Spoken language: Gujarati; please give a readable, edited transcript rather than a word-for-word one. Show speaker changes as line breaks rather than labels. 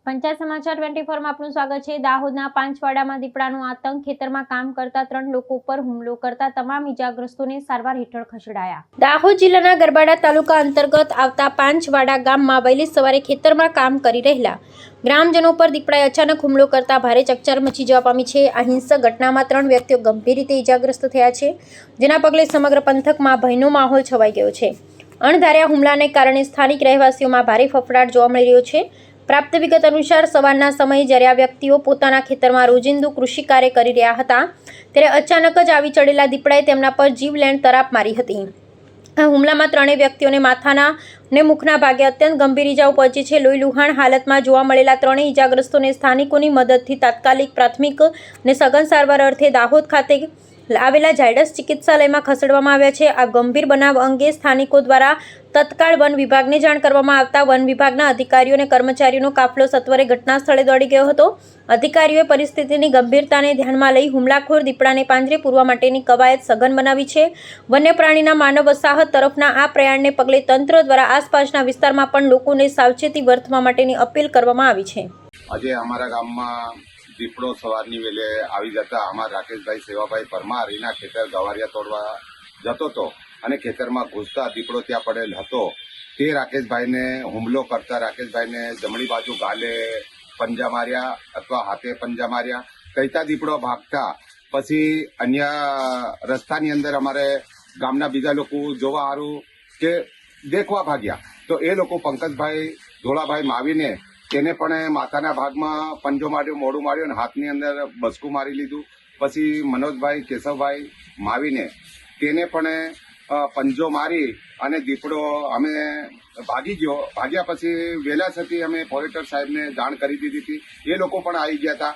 પંચાયત સમાચાર 24 માં આપનું સ્વાગત છે। દાહોદના પાંચવાડામાં દીપડાનો આતંક, ખેતરમાં કામ કરતા 3 લોકો પર હુમલો કરતા તમામ ઇજાગ્રસ્તોને સારવાર હેઠળ ખસેડાયા। દાહોદ જિલ્લાના ગરબાડા તાલુકા અંતર્ગત આવતા પાંચવાડા ગામમાં વહેલી સવારે ખેતરમાં કામ કરી રહેલા ગ્રામજનો પર દીપડાએ અચાનક હુમલો કરતા ભારે ચકચાર મચી જવા પામી છે। આ હિંસક ઘટનામાં 3 વ્યક્તિઓ ગંભીર રીતે ઇજાગ્રસ્ત થયા છે, જેના પગલે સમગ્ર પંથકમાં ભયનો માહોલ છવાઈ ગયો છે। અણધાર્યા હુમલાને કારણે સ્થાનિક રહેવાસીઓમાં ભારે ફફડાટ જોવા મળી રહ્યો છે। પ્રાપ્ત વિગત અનુસાર સવારના સમયે જ્યારે આ વ્યક્તિઓ પોતાના ખેતરમાં રોજિંદુ કૃષિ કાર્ય કરી રહ્યા હતા, ત્યારે અચાનક જ આવી ચડેલા દીપડાએ તેમના પર જીવલેણ તરાપ મારી હતી। આ હુમલામાં 3 વ્યક્તિઓને માથાના અને મુખના ભાગે અત્યંત ગંભીર ઇજાઓ પહોંચી છે। લોહી લુહાણ હાલતમાં જોવા મળેલા 3 ઇજાગ્રસ્તોને સ્થાનિકોની મદદથી તાત્કાલિક પ્રાથમિક અને સઘન સારવાર અર્થે દાહોદ ખાતે આવેલા ઝાયડસ ચિકિત્સાલયમાં ખસેડવામાં આવ્યા છે। આ ગંભીર બનાવ અંગે સ્થાનિકો દ્વારા તત્કાળ વન વિભાગને જાણ કરવામાં આવતા વન વિભાગના અધિકારીઓ અને કર્મચારીઓનો કાફલો સત્વરે ઘટના સ્થળે દોડી ગયો હતો। અધિકારીઓએ પરિસ્થિતિની ગંભીરતાને ધ્યાનમાં લઈ હુમલાખોર દીપડાને પાંજરે પૂરવા માટેની કવાયત સઘન બનાવી છે। વન્ય પ્રાણીના માનવ વસાહત તરફના આ પ્રયાણને પગલે તંત્ર દ્વારા આસપાસના વિસ્તારમાં પણ લોકોને સાવચેતી વર્તવા માટેની અપીલ કરવામાં આવી છે।
આજે અમારા ગામમાં દીપડો સવારની વેલે આવી જતા અમારા રાકેશભાઈ સેવાભાઈ પરમાર એના ખેતર ગવારિયા તોડવા જતો હતો અને ખેતરમાં ઘૂસતા દીપડો ત્યાં પડેલ હતો। તે રાકેશભાઈને હુમલો કરતા રાકેશભાઈને જમણી બાજુ ગાલે પંજા માર્યા અથવા હાથે પંજા માર્યા। કહેતા દીપડો ભાગતા પછી અન્ય રસ્તાની અંદર અમારે ગામના બીજા લોકો જોવા સારું કે દેખવા ભાગ્યા, તો એ લોકો પંકજભાઈ ધોળાભાઈ માવીને તેને પણ માથાના ભાગમાં પંજો માર્યો, મોઢું માર્યું અને હાથની અંદર બસકું મારી લીધું। પછી મનોજભાઈ કેશવભાઈ માવીને તેને પણ પંજો મારી અને દીપડો અમે ભાગી ગયો। ભાગ્યા પછી વહેલા થતી અમે ફોરેસ્ટર સાહેબને જાણ કરી દીધી હતી, એ લોકો પણ આવી ગયા હતા।